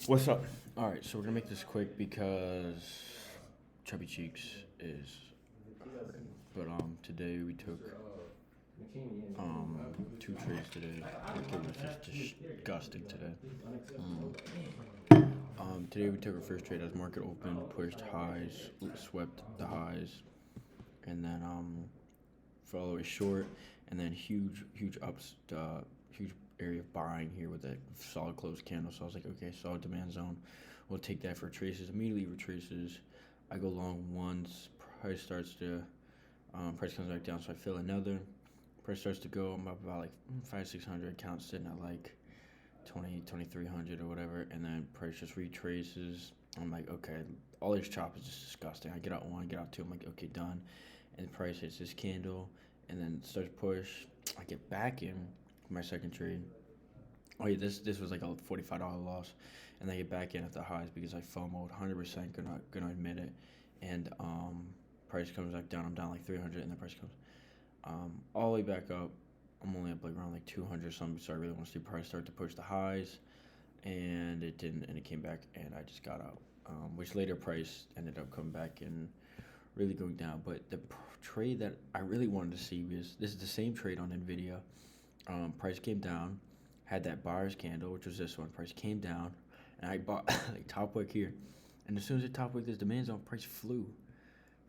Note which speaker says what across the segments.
Speaker 1: What's up? All right, so we're gonna make this quick because Chubby Cheeks is hurting. But today we took two trades today. It was just disgusting today. Today we took our first trade as market open, pushed highs, swept the highs, and then fell all the way short, and then huge ups, huge area of buying here with a solid closed candle. So I was like, okay, solid demand zone. We'll take that for traces. Immediately retraces. I go long once. Price starts to, price comes back down. So I fill another. Price starts to go. I'm up about like 500-600. Account sitting at like 2,300 or whatever. And then price just retraces. I'm like, okay, all this chop is just disgusting. I get out one, get out two. I'm like, okay, done. And the price hits this candle, and then starts push. I get back in my second trade. Oh yeah, this was like a $45 loss, and I get back in at the highs because I FOMO'd 100%. Gonna admit it, and price comes back down. I'm down like 300, and the price comes all the way back up. I'm only up like around like 200 something, so I really want to see price start to push the highs, and it didn't, and it came back, and I just got out. Which later price ended up coming back and really going down. But the trade that I really wanted to see was this is the same trade on Nvidia. Price came down, had that buyer's candle, which was this one. Price came down, and I bought like top wick here, and as soon as it top wick, this demand zone price flew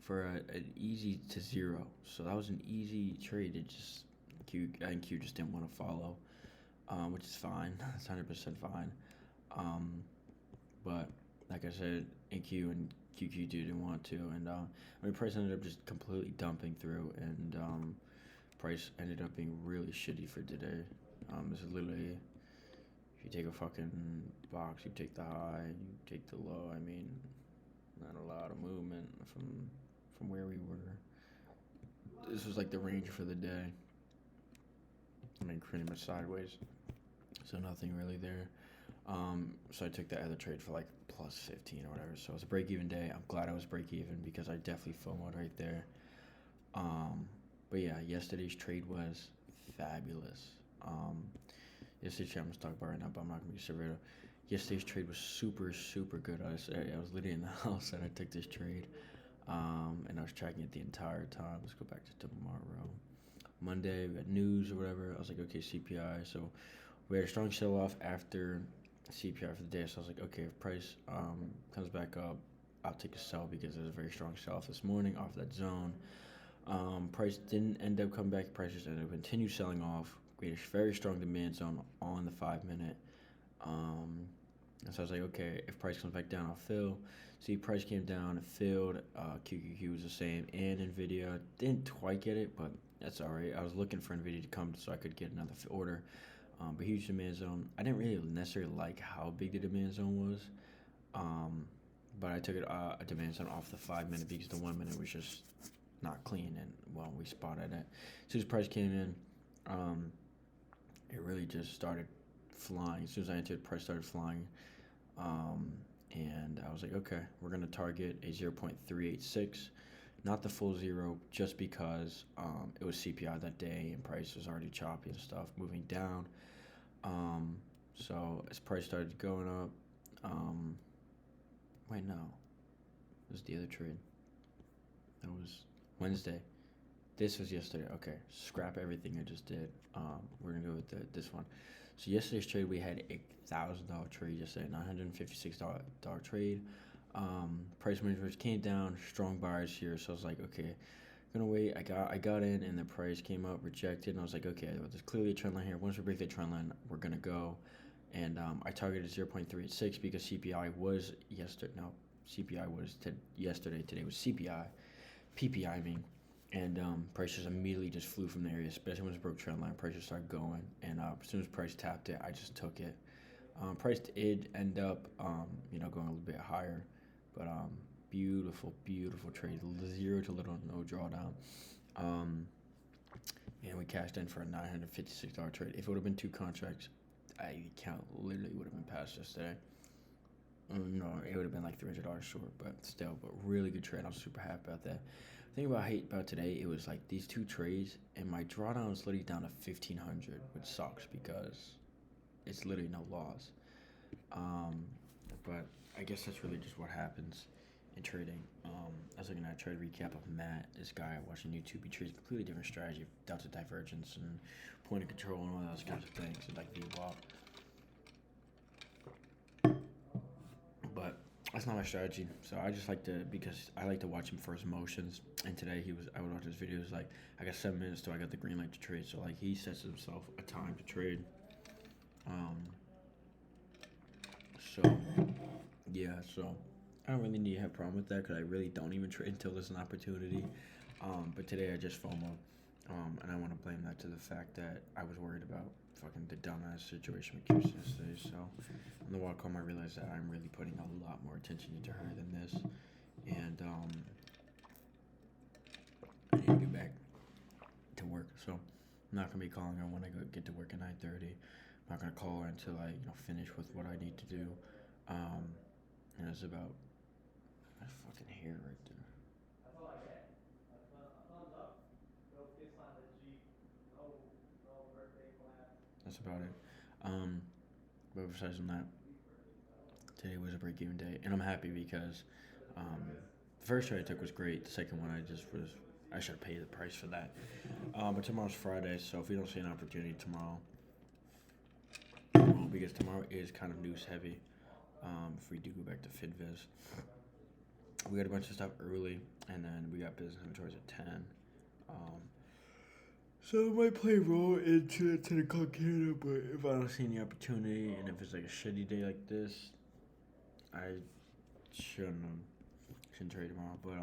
Speaker 1: for an easy to zero. So that was an easy trade. It just I think Q just didn't want to follow, which is fine. It's 100% fine. But like I said, NQ and QQ didn't want to, and price ended up just completely dumping through, and price ended up being really shitty for today. This is literally, if you take a fucking box, you take the high, you take the low. I mean, not a lot of movement from where we were. This was like the range for the day. I mean, pretty much sideways, so nothing really there. So I took that other trade for like plus 15 or whatever. So it was a break even day. I'm glad I was break even because I definitely FOMO'd right there. But yeah, yesterday's trade was fabulous. Yesterday's trade I'm gonna talk about right now, but I'm not gonna be severe. Yesterday's trade was super good. I was literally in the house and I took this trade. And I was tracking it the entire time. Let's go back to tomorrow. Monday we had news or whatever. I was like, okay, CPI. So we had a strong sell off after CPI for the day. So I was like, okay, if price comes back up, I'll take a sell because there's a very strong sell off this morning off that zone. Price didn't end up coming back. Price just ended up continue selling off. We had a very strong demand zone on the 5-minute. And so I was like, okay, if price comes back down, I'll fill. See, price came down, it filled. QQQ was the same, and Nvidia didn't quite get it, but that's all right. I was looking for Nvidia to come so I could get another order. But huge demand zone. I didn't really necessarily like how big the demand zone was, but I took it a demand zone off the 5-minute because the 1-minute was just not clean, and well, we spotted it. As soon as price came in, it really just started flying. As soon as I entered, price started flying, and I was like, okay, we're gonna target a 0.386, not the full zero, just because it was CPI that day and price was already choppy and stuff, moving down. So as price started going up, wait, no, it was the other trade. That was Wednesday. This was yesterday. Okay, scrap everything I just did. We're gonna go with this one. So yesterday's trade, we had $1,000 trade yesterday, $956 trade. Price movers came down, strong buyers here. So I was like, okay, gonna wait. I got in, and the price came up, rejected, and I was like, okay, well, there's clearly a trend line here. Once we break the trend line, we're gonna go. And I targeted 0.386 because CPI was yesterday. No, CPI was yesterday. Today was CPI, PPI. I mean. And price just immediately just flew from the area, especially when it broke trend line. Price just started going, and as soon as price tapped it, I just took it. Price did end up, going a little bit higher, but beautiful trade, zero to little no drawdown. And we cashed in for a $956 trade. If it would have been two contracts, I count literally would have been passed yesterday. No, it would have been like $300 short, but still, but really good trade. I'm super happy about that. The thing about hate about today, it was like these two trades, and my drawdown was literally down to 1,500, which sucks because it's literally no loss. guess that's really just what happens in trading. I was looking at a trade recap of Matt, this guy watching YouTube. He trades a completely different strategy, delta divergence and point of control and all those kinds of things, and like VWAP. But that's not my strategy. So I just like to, because I like to watch him first motions. And today I would watch his videos like, I got 7 minutes till I got the green light to trade. So like he sets himself a time to trade. Um, so yeah, so I don't really need to have a problem with that because I really don't even trade until there's an opportunity. But today I just FOMO, and I want to blame that to the fact that I was worried about fucking the dumbass situation with Kirsten yesterday. So on the walk home, I realized that I'm really putting a lot more attention into her than this, and I need to get back to work. So I'm not gonna be calling her when I get to work at 9:30. I'm not gonna call her until I finish with what I need to do. Um, and it's about my fucking hair right there. That's all I get. A thumbs up. No piss on the Jeep. No birthday class. That's about it. But besides from that, today was a break-even day, and I'm happy because the first trade I took was great. The second one I should have paid the price for that. But tomorrow's Friday, so if we don't see an opportunity tomorrow, because tomorrow is kind of news heavy. If we do go back to FidViz, we got a bunch of stuff early, and then we got business inventories at 10. So it might play a role into 10 o'clock Canada, but if I don't see any opportunity, and if it's like a shitty day like this, I shouldn't trade tomorrow. But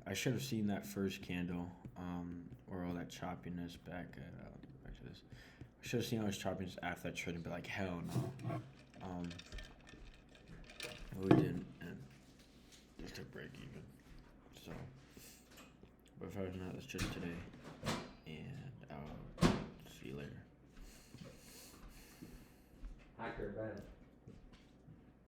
Speaker 1: I should have seen that first candle, or all that choppiness back to this. I should have seen all this choppiness after that trade and be like, hell no. But we didn't, and just took break even. So, but if I was not, that's just today, and I'll see you later.
Speaker 2: Hacker event.